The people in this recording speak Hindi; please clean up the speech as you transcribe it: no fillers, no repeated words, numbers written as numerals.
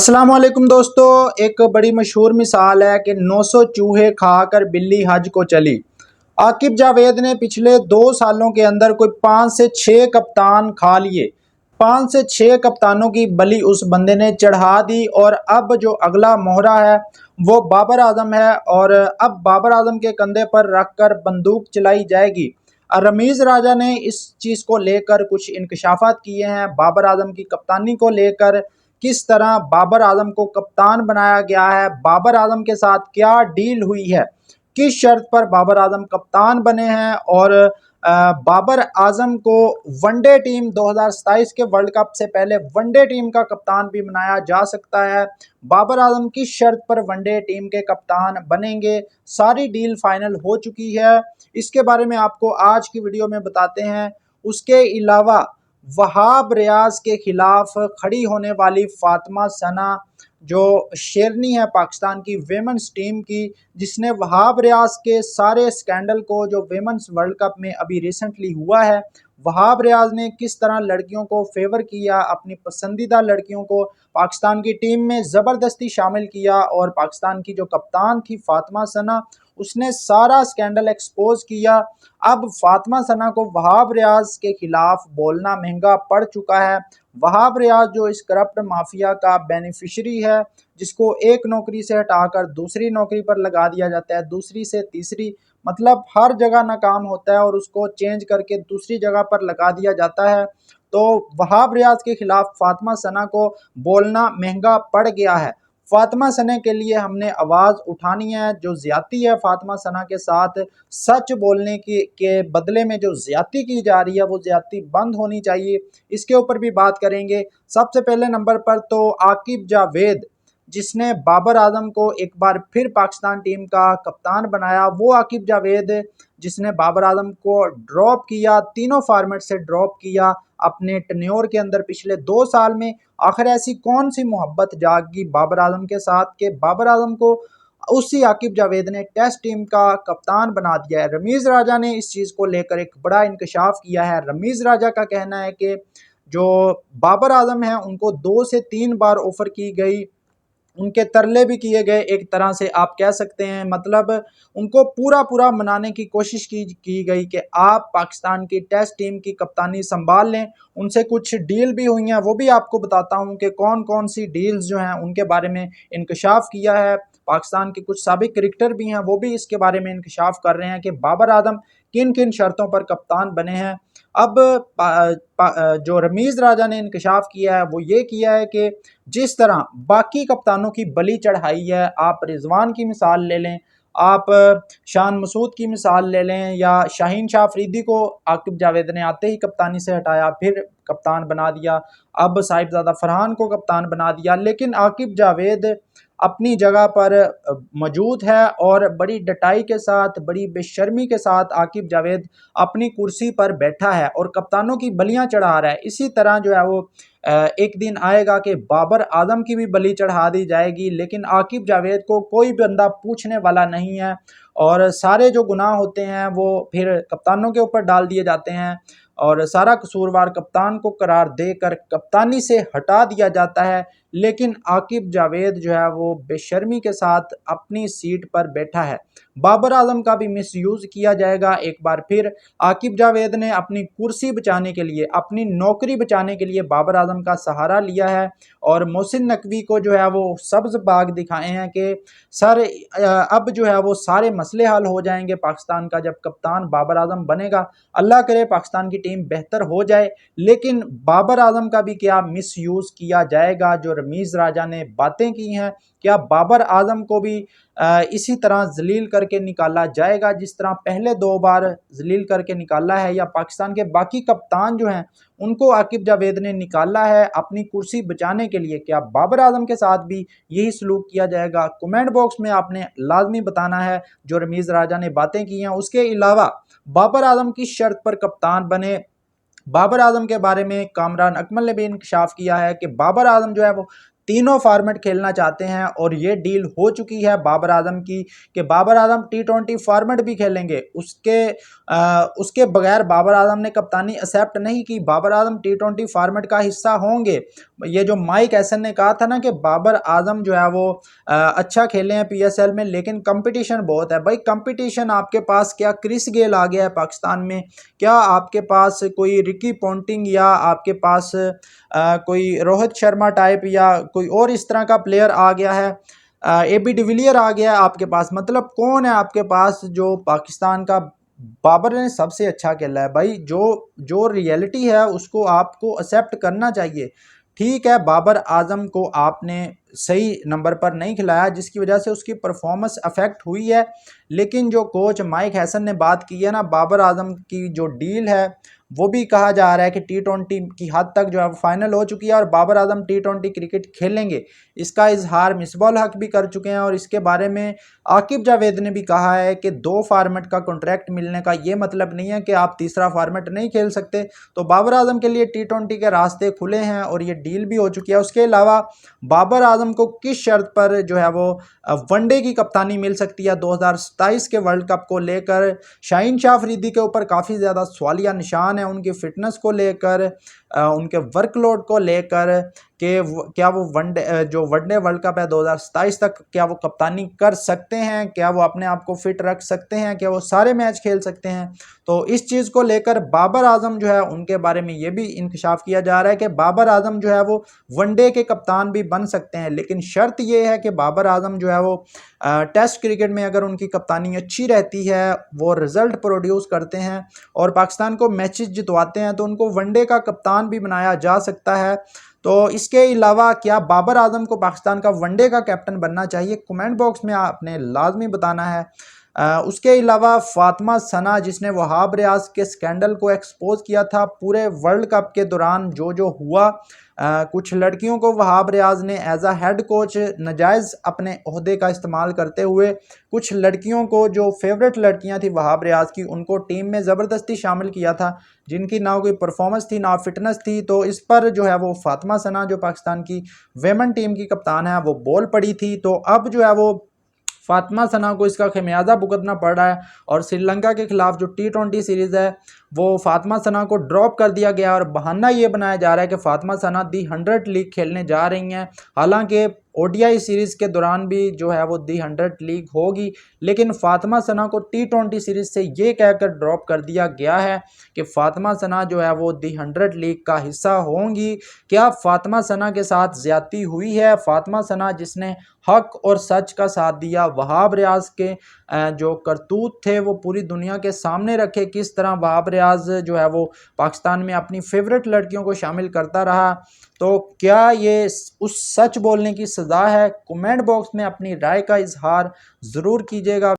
अस्सलाम वालेकुम दोस्तों। एक बड़ी मशहूर मिसाल है कि 900 चूहे खाकर बिल्ली हज को चली। आकिब जावेद ने पिछले 2 सालों के अंदर कोई 5 से 6 कप्तान खा लिए। 5 से 6 कप्तानों की बलि उस बंदे ने चढ़ा दी और अब जो अगला मोहरा है वो बाबर आजम है और अब बाबर आजम के कंधे पर रखकर बंदूक चलाई जाएगी। रमीज़ राजा ने इस चीज़ को लेकर कुछ इंकशाफात किए हैं। बाबर आजम की कप्तानी को लेकर किस तरह बाबर आजम को कप्तान बनाया गया है, बाबर आजम के साथ क्या डील हुई है, किस शर्त पर बाबर आजम कप्तान बने हैं और बाबर आजम को वनडे टीम 2027 के वर्ल्ड कप से पहले वनडे टीम का कप्तान भी बनाया जा सकता है। बाबर आजम किस शर्त पर वनडे टीम के कप्तान बनेंगे, सारी डील फाइनल हो चुकी है। इसके बारे में आपको आज की वीडियो में बताते हैं। उसके अलावा वहाब रियाज के खिलाफ खड़ी होने वाली फातिमा सना जो शेरनी है पाकिस्तान की वेमेंस टीम की, जिसने वहाब रियाज के सारे स्कैंडल को जो वेमेंस वर्ल्ड कप में अभी रिसेंटली हुआ है, वहाब रियाज ने किस तरह लड़कियों को फेवर किया, अपनी पसंदीदा लड़कियों को पाकिस्तान की टीम में ज़बरदस्ती शामिल किया और पाकिस्तान की जो कप्तान थी फातिमा सना, उसने सारा स्कैंडल एक्सपोज किया। अब फातिमा सना को वहाब रियाज के खिलाफ बोलना महंगा पड़ चुका है। वहाब रियाज जो इस करप्ट माफिया का बेनिफिशरी है, जिसको एक नौकरी से हटाकर दूसरी नौकरी पर लगा दिया जाता है, दूसरी से तीसरी, मतलब हर जगह नाकाम होता है और उसको चेंज करके दूसरी जगह पर लगा दिया जाता है। तो वहाब रियाज के खिलाफ फातिमा सना को बोलना महंगा पड़ गया है। फातिमा सना के लिए हमने आवाज़ उठानी है। जो ज्यादती है फातिमा सना के साथ, सच बोलने की के बदले में जो ज्यादती की जा रही है वो ज्यादती बंद होनी चाहिए। इसके ऊपर भी बात करेंगे। सबसे पहले नंबर पर तो आकिब जावेद, जिसने बाबर आजम को एक बार फिर पाकिस्तान टीम का कप्तान बनाया, वो आकिब जावेद जिसने बाबर आजम को ड्रॉप किया, तीनों फॉर्मेट से ड्रॉप किया अपने टेन्योर के अंदर पिछले 2 साल में। आखिर ऐसी कौन सी मोहब्बत जागी बाबर आजम के साथ कि बाबर आजम को उसी आकिब जावेद ने टेस्ट टीम का कप्तान बना दिया है। रमीज़ राजा ने इस चीज़ को लेकर एक बड़ा इंकशाफ किया है। रमीज़ राजा का कहना है कि जो बाबर आजम है उनको 2 से 3 बार ऑफर की गई, उनके तरले भी किए गए, एक तरह से आप कह सकते हैं, मतलब उनको पूरा पूरा मनाने की कोशिश की गई कि आप पाकिस्तान की टेस्ट टीम की कप्तानी संभाल लें। उनसे कुछ डील भी हुई हैं, वो भी आपको बताता हूं कि कौन कौन सी डील्स जो हैं उनके बारे में इंकशाफ किया है। पाकिस्तान के कुछ साबिक क्रिकेटर भी हैं, वो भी इसके बारे में इंकशाफ कर रहे हैं कि बाबर आजम किन किन शर्तों पर कप्तान बने हैं। अब जो रमीज़ राजा ने इंकशाफ किया है वो ये किया है कि जिस तरह बाकी कप्तानों की बलि चढ़ाई है, आप रिजवान की मिसाल ले लें, आप शान मसूद की मिसाल ले लें, या शाहीन शाह अफरीदी को आकिब जावेद ने आते ही कप्तानी से हटाया, फिर कप्तान बना दिया, अब साहिबजादा फरहान को कप्तान बना दिया, लेकिन आकिब जावेद अपनी जगह पर मौजूद है और बड़ी डटाई के साथ, बड़ी बेशर्मी के साथ आकिब जावेद अपनी कुर्सी पर बैठा है और कप्तानों की बलियां चढ़ा रहा है। इसी तरह जो है वो एक दिन आएगा कि बाबर आजम की भी बलि चढ़ा दी जाएगी, लेकिन आकिब जावेद को कोई बंदा पूछने वाला नहीं है और सारे जो गुनाह होते हैं वो फिर कप्तानों के ऊपर डाल दिए जाते हैं और सारा कसूरवार कप्तान को करार देकर कप्तानी से हटा दिया जाता है। लेकिन आकिब जावेद जो है वो बेशर्मी के साथ अपनी सीट पर बैठा है। बाबर आजम का भी मिसयूज किया जाएगा। एक बार फिर आकिब जावेद ने अपनी कुर्सी बचाने के लिए, अपनी नौकरी बचाने के लिए बाबर आजम का सहारा लिया है और मोहसिन नकवी को जो है वो सब्ज बाग दिखाए हैं कि सर अब जो है वो सारे मसले हल हो जाएंगे पाकिस्तान का जब कप्तान बाबर आजम बनेगा। अल्लाह करे पाकिस्तान की टीम बेहतर हो जाए, लेकिन बाबर आजम का भी क्या मिसयूज किया जाएगा। जो रमीज़ राजा ने बातें की हैं, क्या बाबर आजम को भी इसी तरह जलील करके निकाला जाएगा जिस तरह पहले 2 बार जलील करके निकाला है, या पाकिस्तान के बाकी कप्तान जो हैं उनको आकिब जावेद ने निकाला है अपनी कुर्सी बचाने के लिए? क्या बाबर आजम के साथ भी यही सलूक किया जाएगा? कमेंट बॉक्स में आपने लाजमी बताना है जो रमीज़ राजा ने बातें की हैं। उसके अलावा बाबर आजम किस शर्त पर कप्तान बने, बाबर आजम के बारे में कामरान अकमल ने भी इंकशाफ किया है कि बाबर आजम जो है वो तीनों फॉर्मेट खेलना चाहते हैं और ये डील हो चुकी है बाबर आजम की कि बाबर आजम T20 फॉर्मेट भी खेलेंगे। उसके बगैर बाबर आजम ने कप्तानी एक्सेप्ट नहीं की। बाबर आजम T20 फॉर्मेट का हिस्सा होंगे। ये जो माइक हैसन ने कहा था ना कि बाबर आजम जो है वो अच्छा खेले हैं PSL में, लेकिन कंपटीशन बहुत है। भाई कंपटीशन आपके पास क्या क्रिस गेल आ गया है पाकिस्तान में, क्या आपके पास कोई रिकी पॉन्टिंग या आपके पास कोई रोहित शर्मा टाइप या कोई और इस तरह का प्लेयर आ गया है, AB डिविलियर आ गया है आपके पास। मतलब कौन है आपके पास जो पाकिस्तान का बाबर ने सबसे अच्छा खेला है। भाई जो जो रियलिटी है उसको आपको एक्सेप्ट करना चाहिए। ठीक है, बाबर आजम को आपने सही नंबर पर नहीं खिलाया जिसकी वजह से उसकी परफॉर्मेंस अफेक्ट हुई है, लेकिन जो कोच माइक हैसन ने बात की है ना, बाबर आजम की जो डील है वो भी कहा जा रहा है कि T20 की हद तक जो है फाइनल हो चुकी है और बाबर आजम T20 क्रिकेट खेलेंगे। इसका इजहार मिसबाह हक भी कर चुके हैं और इसके बारे में आकिब जावेद ने भी कहा है कि 2 फॉर्मेट का कॉन्ट्रैक्ट मिलने का ये मतलब नहीं है कि आप तीसरा फॉर्मेट नहीं खेल सकते। तो बाबर आजम के लिए T20 के रास्ते खुले हैं और ये डील भी हो चुकी है। उसके अलावा बाबर आजम को किस शर्त पर जो है वो वनडे की कप्तानी मिल सकती है 2027 के वर्ल्ड कप को लेकर, शाहीन शाह अफरीदी के ऊपर काफ़ी ज़्यादा सवालिया निशान है उनकी फिटनेस को लेकर, उनके वर्कलोड को लेकर कि क्या वो वनडे वर्ल्ड कप है 2027 तक क्या वो कप्तानी कर सकते हैं, क्या वो अपने आप को फिट रख सकते हैं, क्या वो सारे मैच खेल सकते हैं। तो इस चीज़ को लेकर बाबर आजम जो है उनके बारे में ये भी इंकशाफ किया जा रहा है कि बाबर आजम जो है वो वनडे के कप्तान भी बन सकते हैं, लेकिन शर्त ये है कि बाबर आजम जो है वो टेस्ट क्रिकेट में अगर उनकी कप्तानी अच्छी रहती है, वो रिजल्ट प्रोड्यूस करते हैं और पाकिस्तान को मैचेस जितवाते हैं, तो उनको वनडे का कप्तान भी बनाया जा सकता है। तो इसके अलावा क्या बाबर आजम को पाकिस्तान का वनडे का कैप्टन बनना चाहिए, कमेंट बॉक्स में आपने लाजमी बताना है। उसके अलावा फातिमा सना जिसने वहाब रियाज के स्कैंडल को एक्सपोज किया था पूरे वर्ल्ड कप के दौरान जो हुआ, कुछ लड़कियों को वहाब रियाज ने एज अ हेड कोच नाजायज़ अपने ओहदे का इस्तेमाल करते हुए कुछ लड़कियों को जो फेवरेट लड़कियां थी वहाब रियाज की उनको टीम में ज़बरदस्ती शामिल किया था, जिनकी ना कोई परफॉर्मेंस थी ना फिटनेस थी। तो इस पर जो है वो फातिमा सना जो पाकिस्तान की वेमेन टीम की कप्तान है वो बोल पड़ी थी। तो अब जो है वो फातिमा सना को इसका खमियाजा भुगतना पड़ रहा है और श्रीलंका के खिलाफ जो T20 सीरीज़ है वो फातिमा सना को ड्रॉप कर दिया गया और बहाना ये बनाया जा रहा है कि फातिमा सना दी 100 लीग खेलने जा रही हैं। हालांकि ODI सीरीज़ के दौरान भी जो है वो दी 100 लीग होगी, लेकिन फातिमा सना को T20 सीरीज़ से ये कहकर ड्रॉप कर दिया गया है कि फातिमा सना जो है वो दी 100 लीग का हिस्सा होंगी। क्या फातिमा सना के साथ ज़्यादती हुई है? फातिमा सना जिसने हक और सच का साथ दिया, वहाब रियाज के जो करतूत थे वो पूरी दुनिया के सामने रखे, किस तरह वहाब रियाज जो है वो पाकिस्तान में अपनी फेवरेट लड़कियों को शामिल करता रहा। तो क्या ये उस सच बोलने की सज़ा है? कमेंट बॉक्स में अपनी राय का इजहार ज़रूर कीजिएगा।